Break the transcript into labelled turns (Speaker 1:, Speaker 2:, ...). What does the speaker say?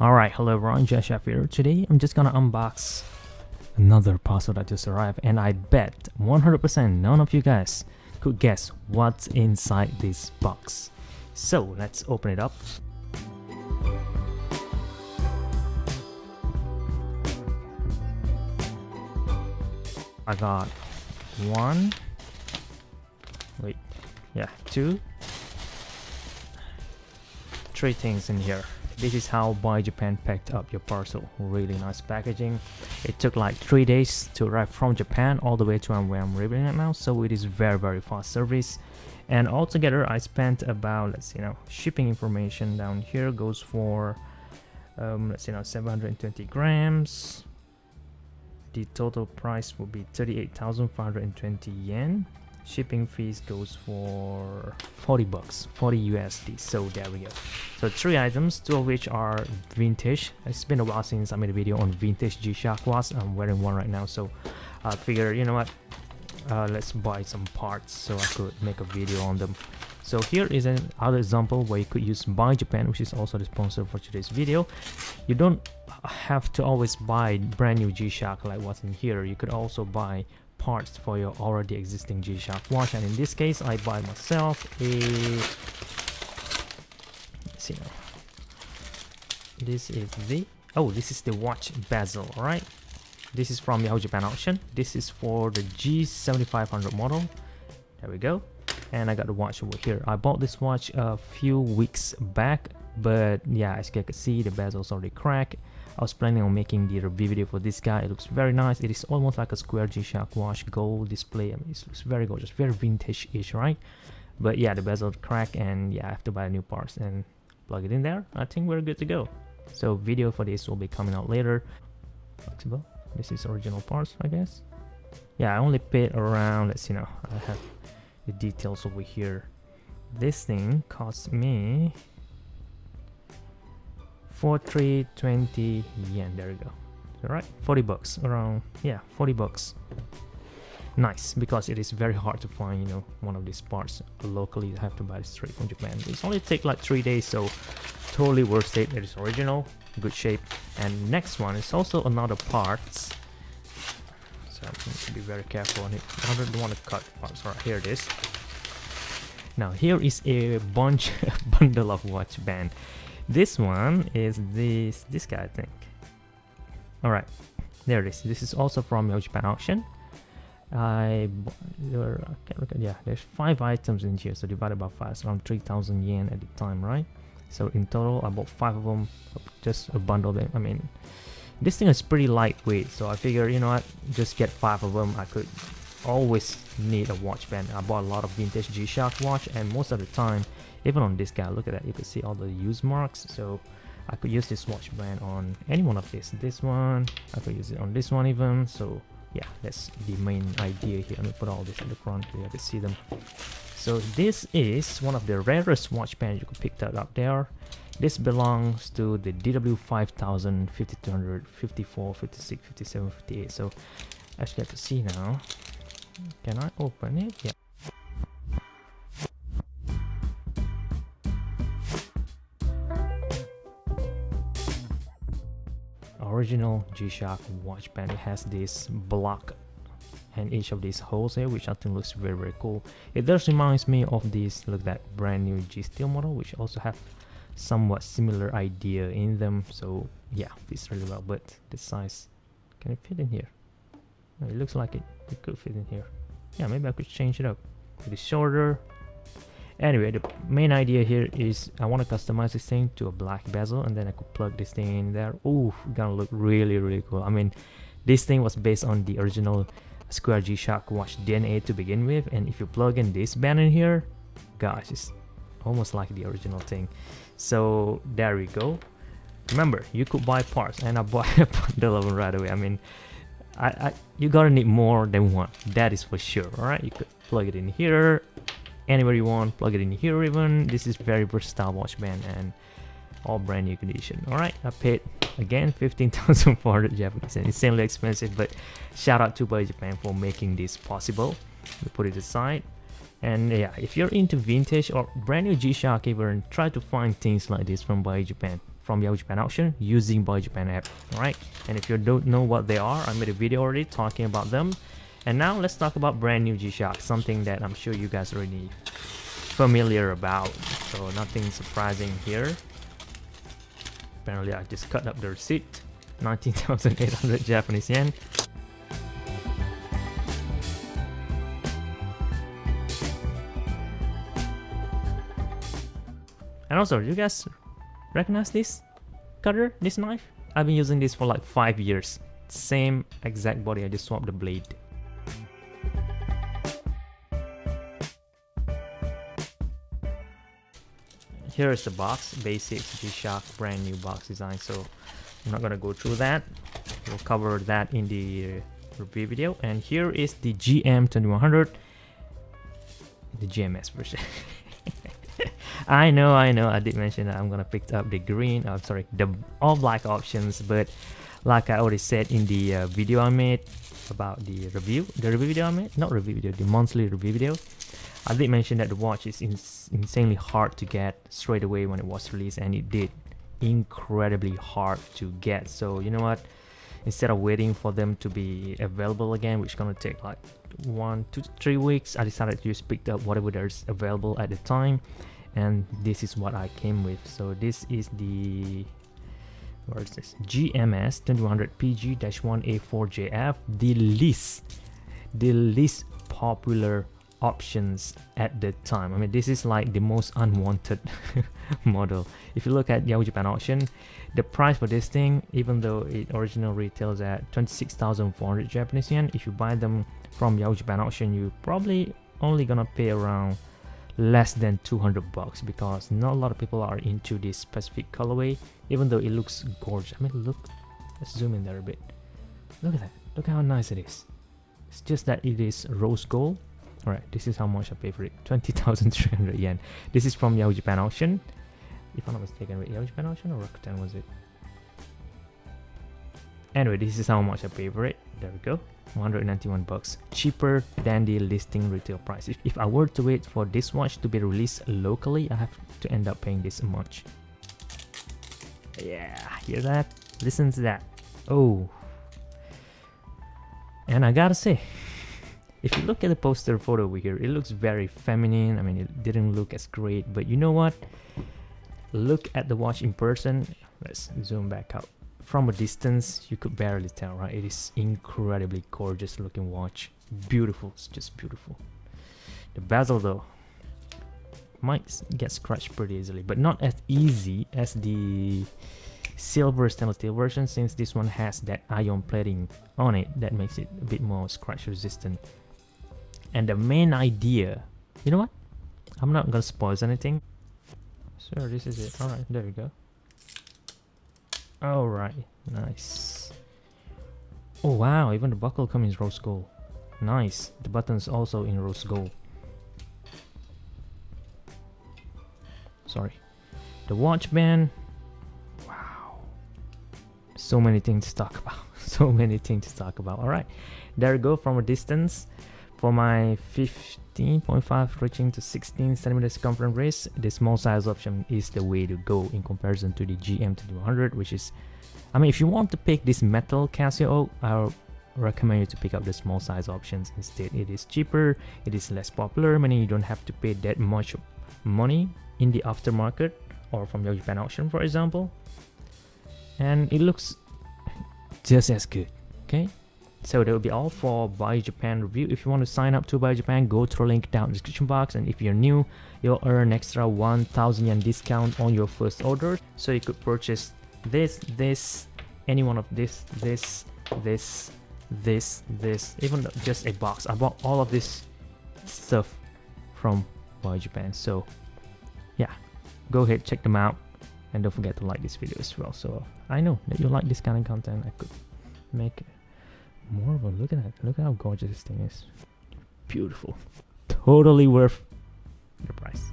Speaker 1: Alright, hello everyone, gshock here. Today I'm just gonna unbox another parcel that just arrived, and I bet 100% none of you guys could guess what's inside this box. So let's open it up. I got two, three things in here. This is how Buyee Japan packed up your parcel. Really nice packaging. It took like 3 days to arrive from Japan all the way to where I'm living right now, so it is very fast service. And altogether I spent about, let's see now, shipping information down here goes for let's see now, 720 grams. The total price will be 38,520 yen. Shipping fees goes for 40 bucks, 40 USD. So there we go. So 3 items, 2 of which are vintage. It's been a while since I made a video on vintage G-Shock watch. I'm wearing one right now, so I figured, you know what, let's buy some parts so I could make a video on them. So here is another example where you could use Buyee Japan, which is also the sponsor for today's video. You don't have to always buy brand new G-Shock like what's in here. You could also buy parts for your already existing G-Shock watch, and in this case I buy myself a, let's see now, this is the watch bezel. All right, this is from Yahoo Japan auction. This is for the G7500 model. There we go. And I got the watch over here. I bought this watch a few weeks back, but yeah, as you can see, the bezel's already cracked. I was planning on making the review video for this guy. It looks very nice. It is almost like a square G-Shock watch, gold display. I mean, it looks very gorgeous, very vintage-ish, right? But yeah, the bezel cracked, and yeah, I have to buy new parts and plug it in there. I think we're good to go. So video for this will be coming out later. Flexible. This is original parts, I guess. Yeah, I only paid around, let's see now, I have the details over here. This thing cost me 4320 yen. There we go. All right, 40 bucks around. Yeah, 40 bucks. Nice, because it is very hard to find, you know, one of these parts locally. You have to buy it straight from Japan. It's only take like 3 days, so totally worth it. It is original, good shape. And next one is also another parts. So I need to be very careful on it. I don't want to cut parts. All right, here it is. Now here is a bundle of watch band. This one is this guy, I think. All right, there it is. This is also from Yahoo Japan auction. I can't look at, yeah, there's 5 items in here, so divided by 5, it's around 3,000 yen at the time, right? So in total I bought 5 of them, just a bundle. I mean, this thing is pretty lightweight, so I figure, you know what, just get 5 of them. I could always need a watch band. I bought a lot of vintage G-Shock watch, and most of the time, even on this guy, look at that, you can see all the use marks. So I could use this watch band on any one of this one. I could use it on this one even. So yeah, that's the main idea here. Let me put all this at the front so you can see them. So this is one of the rarest watch bands you could pick that up there. This belongs to the DW5000, 5200, 54, 56, 57, 58. So as you get to see now, can I open it? Yeah. Original G-Shock watch band. It has this block and each of these holes here, which I think looks very cool. It does reminds me of this, look, that brand new G-Steel model, which also have somewhat similar idea in them. So yeah, fits really well. But the size, can it fit in here? No, it looks like it could fit in here. Yeah, maybe I could change it up. It is shorter. Anyway, the main idea here is I want to customize this thing to a black bezel, and then I could plug this thing in there. Ooh, gonna look really cool. I mean, this thing was based on the original square G-Shock watch DNA to begin with, and if you plug in this band in here, gosh, it's almost like the original thing. So there we go. Remember, you could buy parts, and I bought a bundle of them right away. I mean, you gotta need more than one, that is for sure. All right, you could plug it in here anywhere you want, plug it in here even. This is very versatile watch band and all brand new condition. All right, I paid again 15,400 Japanese yen. Insanely expensive, but shout out to Buyee Japan for making this possible. We put it aside. And yeah, if you're into vintage or brand new G-Shock, even try to find things like this from Buyee Japan. from Yahoo Japan Auction using Buyee Japan app. Alright, and if you don't know what they are, I made a video already talking about them. And now let's talk about brand new gshock, something that I'm sure you guys already familiar about, so nothing surprising here. Apparently I just cut up the receipt, 19,800 Japanese yen. And also, you guys recognize this cutter, this knife? I've been using this for like 5 years. Same exact body, I just swapped the blade. Here is the box, basic gshock, brand new box design, so I'm not gonna go through that. We'll cover that in the review video. And here is the GM2100, the GMS version. I know, I did mention that I'm gonna pick up the green, the all black options, but like I already said in the video I made about the review video I made, not review video, the monthly review video, I did mention that the watch is insanely hard to get straight away when it was released, and it did incredibly hard to get. So you know what, instead of waiting for them to be available again, which is gonna take like 1 to 3 weeks, I decided to just pick up whatever there's available at the time, and this is what I came with. So this is the, where is this, GMS 2100 PG-1A4JF, the least popular options at the time. I mean, this is like the most unwanted model. If you look at Yahoo Japan Auction, the price for this thing, even though it originally retails at 26,400 Japanese yen, if you buy them from Yahoo Japan Auction, you probably only gonna pay around less than 200 bucks, because not a lot of people are into this specific colorway, even though it looks gorgeous. I mean, look, let's zoom in there a bit. Look at that, look how nice it is. It's just that it is rose gold. Alright, this is how much I pay for it, 20,300 yen. This is from Yahoo Japan Auction, if I'm not mistaken. Wait, Yahoo Japan Auction or Rakuten was it? Anyway, this is how much I pay for it. There we go, 191 bucks, cheaper than the listing retail price. If I were to wait for this watch to be released locally, I have to end up paying this much. Yeah, hear that? Listen to that. Oh, and I gotta say, if you look at the poster photo over here, it looks very feminine. I mean, it didn't look as great, but you know what? Look at the watch in person. Let's zoom back out. From a distance, you could barely tell, right? It is incredibly gorgeous looking watch. Beautiful, it's just beautiful. The bezel though might get scratched pretty easily, but not as easy as the silver stainless steel version, since this one has that iron plating on it that makes it a bit more scratch resistant. And the main idea, you know what, I'm not gonna spoil anything. So this is it. Alright, there we go. Alright, nice. Oh wow, even the buckle comes in rose gold. Nice. The buttons also in rose gold. Sorry. The watch band. Wow. So many things to talk about. So many things to talk about. Alright, there we go. From a distance, for my 15.5 reaching to 16 centimeter circumference wrist, the small size option is the way to go in comparison to the GM2100, which is, I mean, if you want to pick this metal Casio, I'll recommend you to pick up the small size options instead. It is cheaper, it is less popular, meaning you don't have to pay that much money in the aftermarket or from your Japan Auction, for example, and it looks just as good. Okay, so that will be all for Buyee Japan review. If you want to sign up to Buyee Japan, go through a link down in the description box, and if you're new, you'll earn an extra 1,000 yen discount on your first order, so you could purchase this, any one of this, even just a box. I bought all of this stuff from Buyee Japan, so yeah, go ahead, check them out, and don't forget to like this video as well. So I know that you like this kind of content, I could make more of a look at that. Look at how gorgeous this thing is. Beautiful. Totally worth the price.